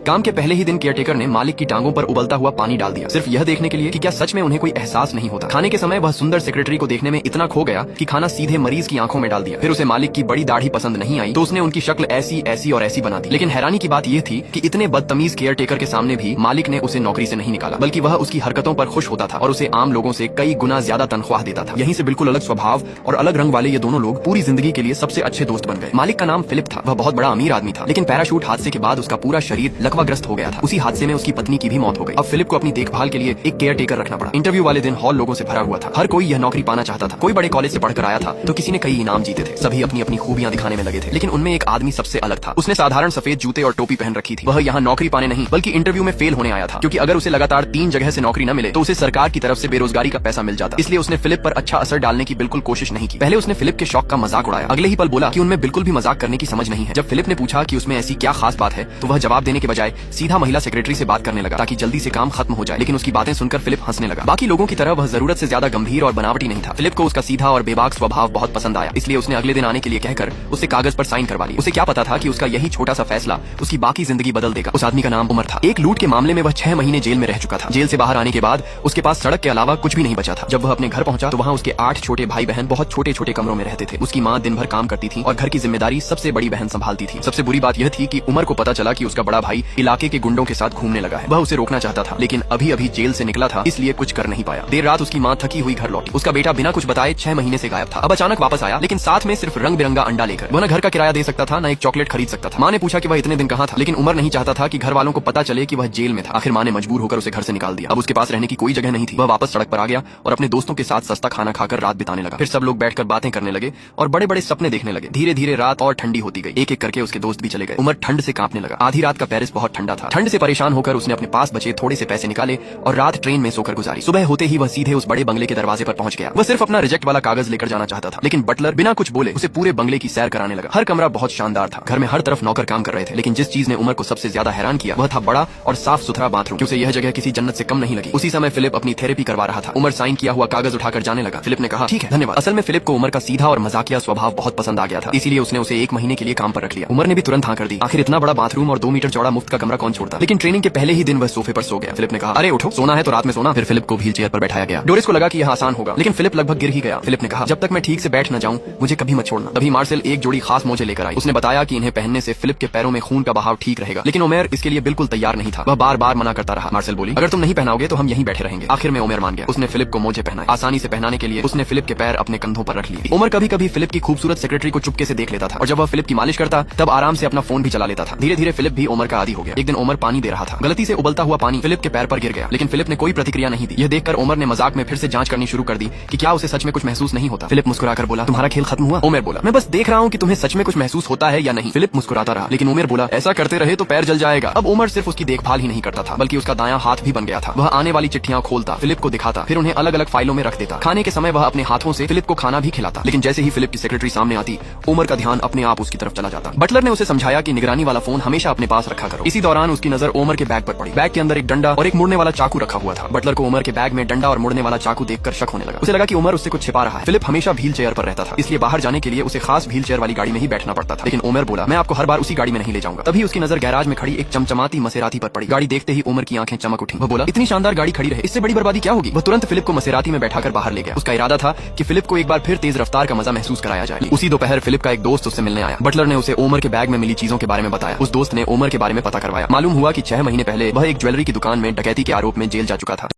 काम के पहले ही दिन केयरटेकर ने मालिक की टांगों पर उबलता हुआ पानी डाल दिया, सिर्फ यह देखने के लिए कि क्या सच में उन्हें कोई एहसास नहीं होता। खाने के समय वह सुंदर सेक्रेटरी को देखने में इतना खो गया कि खाना सीधे मरीज की आंखों में डाल दिया। फिर उसे मालिक की बड़ी दाढ़ी पसंद नहीं आई तो उसने उनकी शक्ल ऐसी ऐसी और ऐसी बना दी। लेकिन हैरानी की बात यह थी कि इतने बदतमीज केयरटेकर के सामने भी मालिक ने उसे नौकरी से नहीं निकाला, बल्कि वह उसकी हरकतों पर खुश होता था और उसे आम लोगों से कई गुना ज्यादा तनख्वाह देता था। यहीं से बिल्कुल अलग स्वभाव और अलग रंग वाले ये दोनों लोग पूरी जिंदगी के लिए सबसे अच्छे दोस्त बन गए। मालिक का नाम फिलिप था, वह बहुत बड़ा अमीर आदमी था, लेकिन पैराशूट हादसे के बाद उसका पूरा शरीर लकवाग्रस्त हो गया था। उसी हादसे में उसकी पत्नी की भी मौत हो गई। अब फिलिप को अपनी देखभाल के लिए एक केयर टेकर रखना पड़ा। इंटरव्यू वाले दिन हॉल लोगों से भरा हुआ था। हर कोई यह नौकरी पाना चाहता था। कोई बड़े कॉलेज से पढ़कर आया था तो किसी ने कई इनाम जीते थे। सभी अपनी अपनी खूबियां दिखाने में लगे थे, लेकिन उनमें एक आदमी सबसे अलग था। उसने साधारण सफेद जूते और टोपी पहन रखी थी। वह यहाँ नौकरी पाने नहीं बल्कि इंटरव्यू में फेल होने आया था, क्योंकि अगर उसे लगातार 3 जगह से नौकरी न मिले तो उसे सरकार की तरफ से बेरोजगारी का पैसा मिल जाता। इसलिए उसने फिलिप पर अच्छा असर डालने की बिल्कुल कोशिश नहीं की। पहले उसने फिलिप के शौक का मजाक उड़ाया, अगले ही पल बोला कि उनमें बिल्कुल भी मजाक करने की समझ नहीं है। जब फिलिप ने पूछा कि उसमें ऐसी क्या खास बात है तो वह जवाब देने के बजाय सीधा महिला सेक्रेटरी से बात करने लगा ताकि जल्दी से काम खत्म हो जाए। लेकिन उसकी बातें सुनकर फिलिप हंसने लगा। बाकी लोगों की तरह वह जरूरत से ज्यादा गंभीर और बनावटी नहीं था। फिलिप को उसका सीधा और बेबाक स्वभाव बहुत पसंद आया, इसलिए उसने अगले दिन आने के लिए कहकर उससे कागज पर साइन करवा ली। उसे क्या पता था कि उसका यही छोटा सा फैसला उसकी बाकी जिंदगी बदल देगा। उस आदमी का नाम उमर था। एक लूट के मामले में वह 6 महीने जेल में रह चुका था। जेल से बाहर आने के बाद उसके पास सड़क के अलावा कुछ भी नहीं बचा था। जब वह अपने घर पहुंचा तो वहाँ उसके 8 छोटे भाई बहन बहुत छोटे छोटे कमरों में रहते थे। उसकी माँ दिन भर काम करती थी और घर की जिम्मेदारी सबसे बड़ी बहन संभालती थी। सबसे बुरी बात यह थी कि उमर को पता चला कि उसका बड़ा भाई इलाके के गुंडों के साथ घूमने लगा है। वह उसे रोकना चाहता था, लेकिन अभी अभी जेल से निकला था, इसलिए कुछ कर नहीं पाया। देर रात उसकी माँ थकी हुई घर लौटी। उसका बेटा बिना कुछ बताए 6 महीने से गायब था। अब अचानक वापस आया, लेकिन साथ में सिर्फ रंग बिरंगा अंडा लेकर। वह न घर का किराया दे सकता था, न एक चॉकलेट खरीद सकता था। माँ ने पूछा कि वह इतने दिन कहाँ था, लेकिन उमर नहीं चाहता था कि घर वालों को पता चले कि वह जेल में था। आखिर माँ ने मजबूर होकर उसे घर से निकाल दिया। अब उसके पास रहने की कोई जगह नहीं थी। वह वापस सड़क पर आ गया और अपने दोस्तों के साथ सस्ता खाना खाकर रात बिताने लगा। फिर सब लोग बैठकर बातें करने लगे और बड़े बड़े सपने देखने लगे। धीरे धीरे रात और ठंडी होती गई। एक एक करके उसके दोस्त भी चले गए। उमर ठंड से कांपने लगा। आधी रात का पेरिस बहुत ठंडा था। ठंड से परेशान होकर उसने अपने पास बचे थोड़े से पैसे निकाले और रात ट्रेन में सोकर गुजारी। सुबह होते ही वह सीधे उस बड़े बंगले के दरवाजे पर पहुंच गया। वह सिर्फ अपना रिजेक्ट वाला कागज लेकर जाना चाहता था, लेकिन बटलर बिना कुछ बोले उसे पूरे बंगले की सैर कराने लगा। हर कमरा बहुत शानदार था। घर में हर तरफ नौकर काम कर रहे थे, लेकिन जिस चीज ने उमर को सबसे ज्यादा हैरान किया वह था बड़ा और साफ सुथरा बाथरूम। उसे यह जगह किसी जन्नत से कम नहीं लगी। उसी समय फिलिप अपनी थेरेपी करवा रहा था। उमर साइन किया हुआ कागज उठाकर जाने लगा। फिलिप ने कहा, ठीक है, धन्यवाद। असल में फिलिप को उमर का सीधा और मजाकिया स्वभाव बहुत पसंद आ गया था, इसीलिए उसने उसे 1 महीने के लिए काम पर रख लिया। उमर ने भी तुरंत हाँ कर दी। आखिर इतना बड़ा बाथरूम और 2 मीटर चौड़ा मुफ्त का कमरा कौन छोड़ता। लेकिन ट्रेनिंग के पहले ही दिन वह सोफे पर सो गया। फिलिप ने कहा, अरे उठो, सोना है तो रात में सोना। फिर फिलिप को व्हील चेयर पर बैठाया गया। डोरिस को लगा कि यह आसान होगा, लेकिन फिलिप लगभग गिर ही गया। फिलिप ने कहा, जब तक मैं ठीक से बैठ न जाऊं मुझे कभी मत छोड़ना। तभी मार्सेल एक जोड़ी खास मोजे लेकर आई। उसने बताया कि इन्हें पहनने से फिलिप के पैरों में खून का बहाव ठीक रहेगा, लेकिन उमेर इसके लिए बिल्कुल तैयार नहीं था। वह बार बार मना करता रहा। मार्सेल बोली, अगर तुम नहीं पहनाओगे तो हम यहीं बैठे रहेंगे। आखिर में उमेर मान गया। उसने फिलिप को मोजे पहनाए। आसानी से पहनाने के लिए उसने फिलिप के पैर अपने कंधों पर रख लिए। उमर कभी कभी फिलिप की खूबसूरत सेक्रेटरी को चुपके से देख लेता था, और जब वह फिलिप की मालिश करता तब आराम से अपना फोन भी चला लेता था। धीरे धीरे फिलिप भी उमर का आदी हो गया। एक दिन उमर पानी दे रहा था। गलती से उबलता हुआ पानी फिलिप के पैर पर गिर गया, लेकिन फिलिप ने कोई प्रतिक्रिया नहीं दी। यह देखकर उमर ने मजाक में फिर से जांच करनी शुरू कर दी कि क्या उसे सच में कुछ महसूस नहीं होता। फिलिप मुस्कुराकर बोला, तुम्हारा खेल खत्म हुआ? उमर बोला, मैं बस देख रहा हूँ कि तुम्हें सच में कुछ महसूस होता है या नहीं। फिलिप मुस्कुराता रहा, लेकिन उमर बोला, ऐसा करते रहे तो पैर जल जाएगा। अब उमर सिर्फ उसकी देखभाल ही नहीं करता था, बल्कि उसका दायां हाथ भी बन गया था। वह आने वाली चिट्ठियां खोलता, फिलिप को दिखाता, फिर उन्हें अलग अलग फाइलों में रख देता। खाने के समय वह अपने हाथों से फिलिप को खाना भी खिलाता, लेकिन जैसे ही फिलिप की सेक्रेटरी सामने आती उमर का ध्यान अपने आप उसकी तरफ चला जाता। बटलर ने उसे समझाया कि निगरानी वाला फोन हमेशा अपने पास रखा करो। इसी दौरान उसकी नजर उमर के बैग पर पड़ी। बैग के अंदर एक डंडा और एक मुड़ने वाला चाकू रखा हुआ था। बटलर को उमर के बैग में डंडा और मुड़ने वाला चाकू देखकर शक होने लगा। उसे लगा कि उमर उससे कुछ छिपा रहा है। फिलिप हमेशा व्हील चेयर पर रहता था, इसलिए बाहर जाने के लिए उसे खास व्हील चेयर वाली गाड़ी में ही बैठना पड़ता था। लेकिन उमर बोला, मैं आपको हर बार उसी गाड़ी में नहीं ले जाऊंगा। तभी उसकी नजर गैराज में खड़ी एक चमचमाती मसेराती पर पड़ी। गाड़ी देखते ही उमर की आंखें चमक उठी। वह बोला, इतनी शानदार गाड़ी खड़ी रहे, इससे बड़ी बर्बादी क्या होगी? वह तुरंत फिलिप को मसेराती में बैठाकर बाहर ले गया। उसका इरादा था कि फिलिप को एक बार फिर तेज रफ्तार का मजा महसूस कराया जाए। उसी दोपहर फिलिप का एक दोस्त उससे मिलने आया। बटलर ने उसे उमर के बैग में मिली चीजों के बारे में बताया। उस दोस्त ने उमर के बारे में पता करवाया। मालूम हुआ कि 6 महीने पहले वह एक ज्वेलरी की दुकान में डकैती के आरोप में जेल जा चुका था।